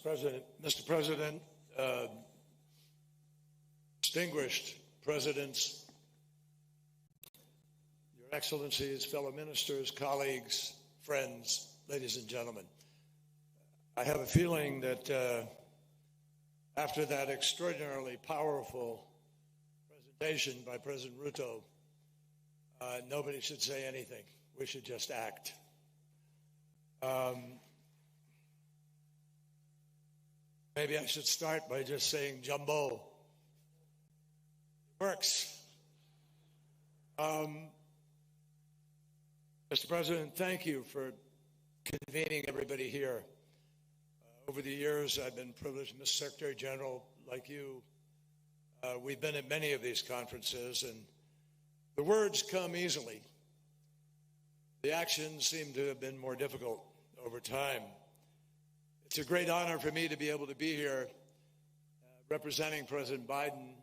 Mr. President, distinguished presidents, Your Excellencies, fellow ministers, colleagues, friends, ladies and gentlemen, I have a feeling that after that extraordinarily powerful presentation by President Ruto, nobody should say anything. We should just act. Maybe I should start by just saying jumbo. It works. Mr. President, thank you for convening everybody here. Over the years, I've been privileged, Mr. Secretary General, like you. We've been at many of these conferences, and the words come easily. The actions seem to have been more difficult over time. It's a great honor for me to be able to be here representing President Biden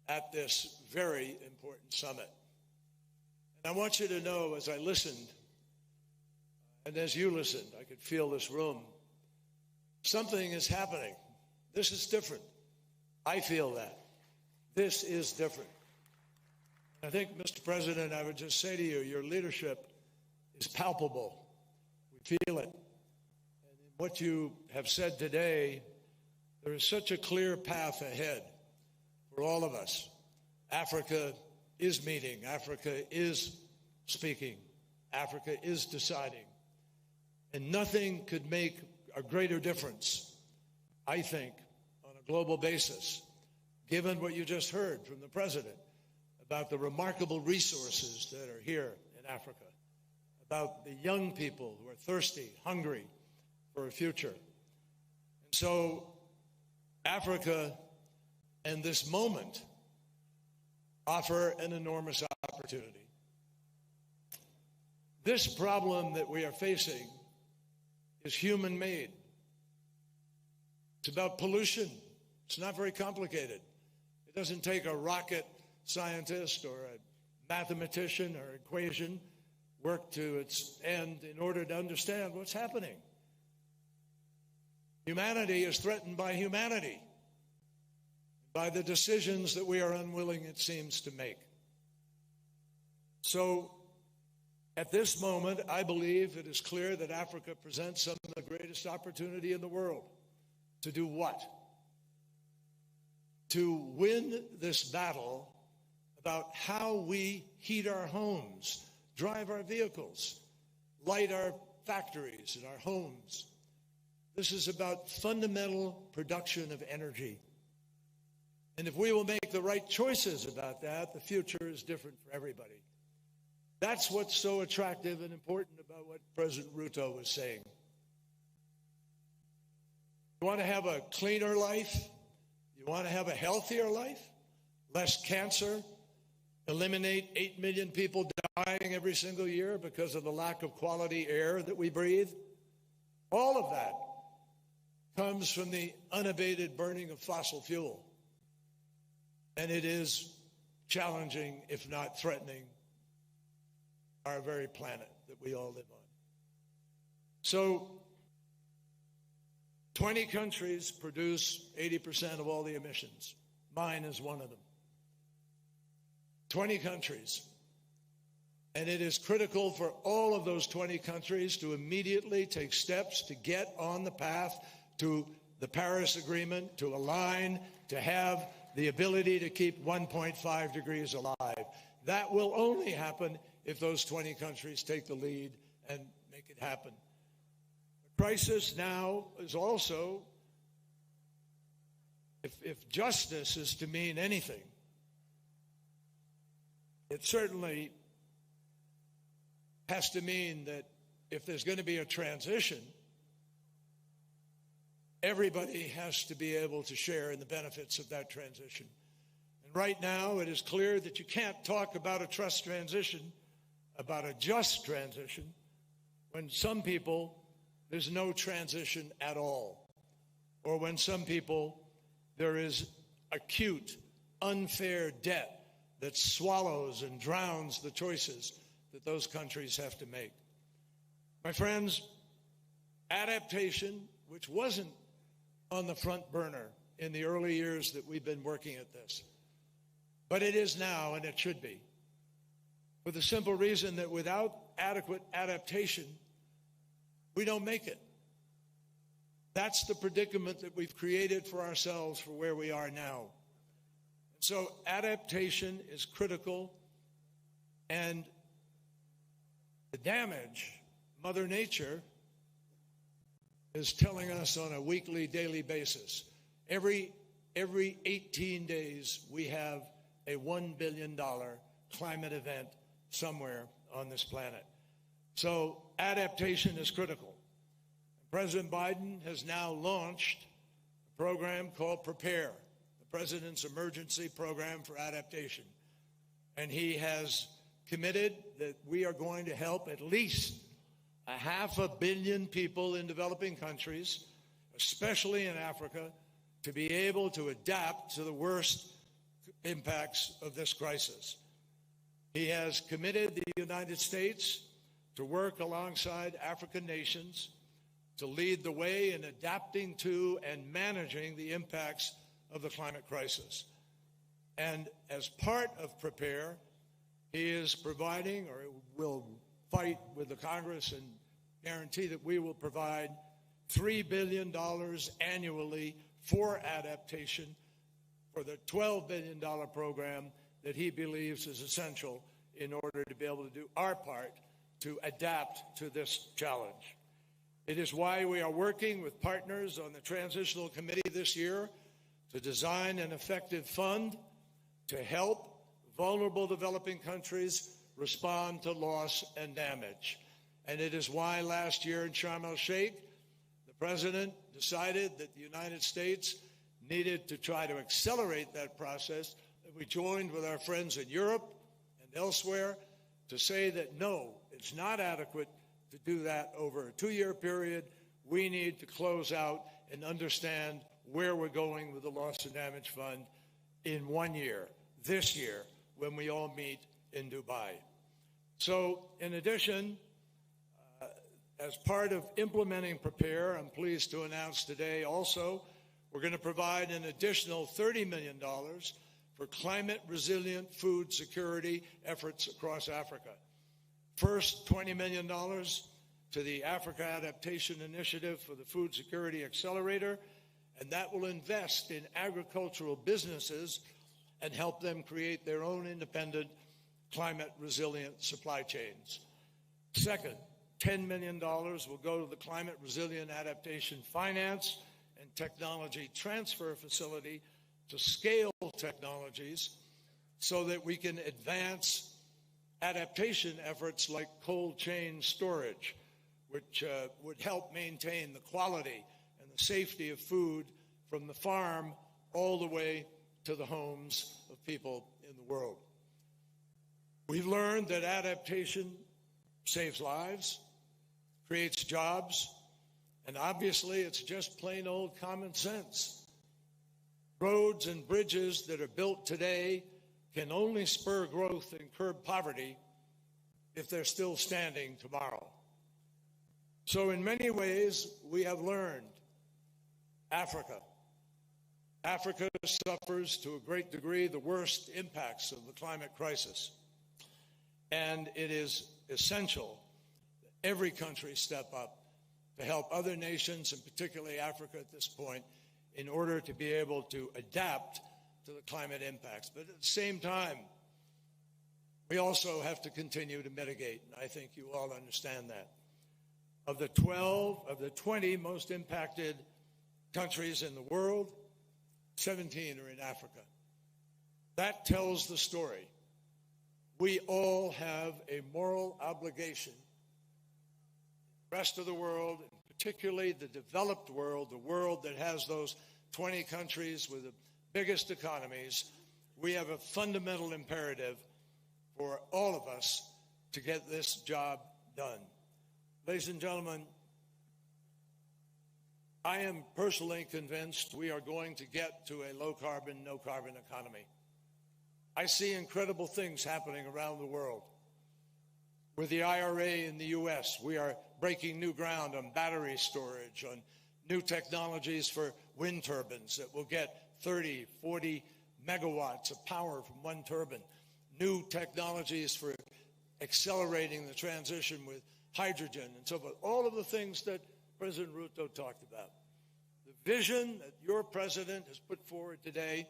at this very important summit. And I want you to know, as I listened, and as you listened, I could feel this room, something is happening. This is different. I feel that. This is different. I think, Mr. President, I would just say to you, your leadership is palpable. We feel it. And in what you have said today, there is such a clear path ahead for all of us. Africa is meeting. Africa is speaking. Africa is deciding. And nothing could make a greater difference, I think, on a global basis, given what you just heard from the President about the remarkable resources that are here in Africa, about the young people who are thirsty, hungry for a future. And so Africa and this moment offer an enormous opportunity. This problem that we are facing is human-made. It's about pollution. It's not very complicated. It doesn't take a rocket scientist or a mathematician or equation work to its end in order to understand what's happening. Humanity is threatened by humanity, by the decisions that we are unwilling, it seems, to make. So, at this moment, I believe it is clear that Africa presents some of the greatest opportunity in the world. To do what? To win this battle about how we heat our homes, drive our vehicles, light our factories and our homes. This is about fundamental production of energy. And if we will make the right choices about that, the future is different for everybody. That's what's so attractive and important about what President Ruto was saying. You want to have a cleaner life? You want to have a healthier life? Less cancer? Eliminate 8 million people dying every single year because of the lack of quality air that we breathe? All of that comes from the unabated burning of fossil fuel. And it is challenging, if not threatening, our very planet that we all live on. So, 20 countries produce 80% of all the emissions. Mine is one of them. 20 countries. And it is critical for all of those 20 countries to immediately take steps to get on the path to the Paris Agreement, to align, to have the ability to keep 1.5 degrees alive. That will only happen if those 20 countries take the lead and make it happen. The crisis now is also, if justice is to mean anything, it certainly has to mean that if there's going to be a transition, everybody has to be able to share in the benefits of that transition. And right now, it is clear that you can't talk about a just transition, when some people, there's no transition at all. Or when some people, there is acute, unfair debt that swallows and drowns the choices that those countries have to make. My friends, adaptation, which wasn't on the front burner in the early years that we've been working at this. But it is now, and it should be, for the simple reason that without adequate adaptation, we don't make it. That's the predicament that we've created for ourselves for where we are now. So adaptation is critical, and the damage Mother Nature is telling us on a weekly, daily basis. Every 18 days, we have a $1 billion climate event somewhere on this planet. So adaptation is critical. President Biden has now launched a program called Prepare, the President's Emergency Program for Adaptation. And he has committed that we are going to help at least 500 million people in developing countries, especially in Africa, to be able to adapt to the worst impacts of this crisis. He has committed the United States to work alongside African nations to lead the way in adapting to and managing the impacts of the climate crisis. And as part of Prepare, he is providing, or will fight with the Congress and guarantee that we will provide $3 billion annually for adaptation for the $12 billion program that he believes is essential in order to be able to do our part to adapt to this challenge. It is why we are working with partners on the Transitional Committee this year to design an effective fund to help vulnerable developing countries respond to loss and damage. And it is why last year in Sharm el-Sheikh, the President decided that the United States needed to try to accelerate that process. And we joined with our friends in Europe and elsewhere to say that no, it's not adequate to do that over a 2-year period. We need to close out and understand where we're going with the Loss and Damage Fund in 1 year, this year, when we all meet in Dubai. So in addition, as part of implementing Prepare, I'm pleased to announce today also we're going to provide an additional $30 million for climate-resilient food security efforts across Africa. First, $20 million to the Africa Adaptation Initiative for the Food Security Accelerator, and that will invest in agricultural businesses and help them create their own independent climate-resilient supply chains. Second, $10 million will go to the Climate Resilient Adaptation Finance and Technology Transfer Facility to scale technologies so that we can advance adaptation efforts like cold chain storage, which would help maintain the quality and the safety of food from the farm all the way to the homes of people in the world. We've learned that adaptation saves lives, creates jobs, and obviously it's just plain old common sense. Roads and bridges that are built today can only spur growth and curb poverty if they're still standing tomorrow. So in many ways, we have learned Africa suffers to a great degree the worst impacts of the climate crisis. And it is essential that every country step up to help other nations, and particularly Africa at this point, in order to be able to adapt to the climate impacts. But at the same time, we also have to continue to mitigate, and I think you all understand that. Of the 20 most impacted countries in the world, 17 are in Africa. That tells the story. We all have a moral obligation. The rest of the world, particularly the developed world, the world that has those 20 countries with the biggest economies, we have a fundamental imperative for all of us to get this job done. Ladies and gentlemen, I am personally convinced we are going to get to a low-carbon, no-carbon economy. I see incredible things happening around the world. With the IRA in the U.S., we are breaking new ground on battery storage, on new technologies for wind turbines that will get 30, 40 megawatts of power from one turbine, new technologies for accelerating the transition with hydrogen and so forth, all of the things that President Ruto talked about. The vision that your president has put forward today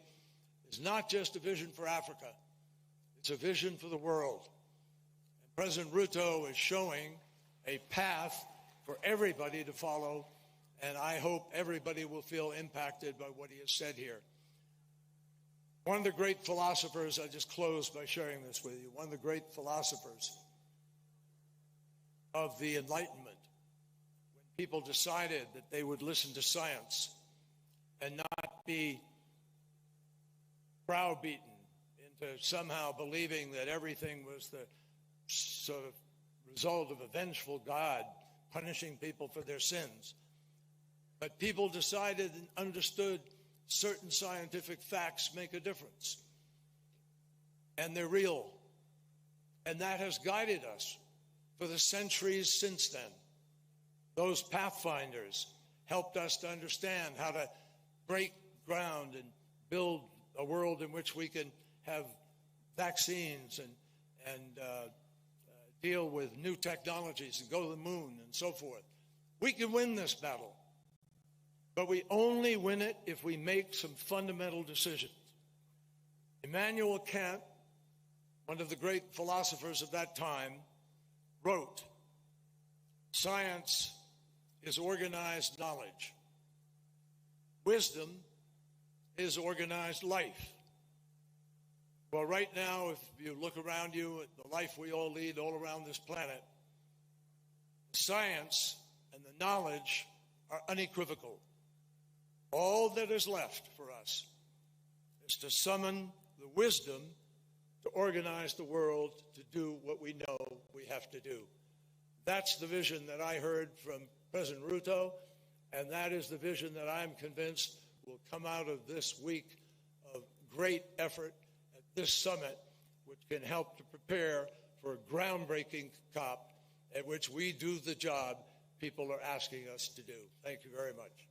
is not just a vision for Africa, it's a vision for the world. And President Ruto is showing a path for everybody to follow, and I hope everybody will feel impacted by what he has said here. One of the great philosophers, I just close by sharing this with you, one of the great philosophers of the Enlightenment, when people decided that they would listen to science and not be browbeaten into somehow believing that everything was the sort of result of a vengeful God punishing people for their sins. But people decided and understood certain scientific facts make a difference. And they're real. And that has guided us for the centuries since then. Those pathfinders helped us to understand how to break ground and build a world in which we can have vaccines and deal with new technologies and go to the moon and so forth. We can win this battle, but we only win it if we make some fundamental decisions. Immanuel Kant, one of the great philosophers of that time, wrote, "Science is organized knowledge. Wisdom is organized life." Well, right now, if you look around you at the life we all lead all around this planet, science and the knowledge are unequivocal. All that is left for us is to summon the wisdom to organize the world to do what we know we have to do. That's the vision that I heard from President Ruto, and that is the vision that I'm convinced will come out of this week of great effort at this summit, which can help to prepare for a groundbreaking COP at which we do the job people are asking us to do. Thank you very much.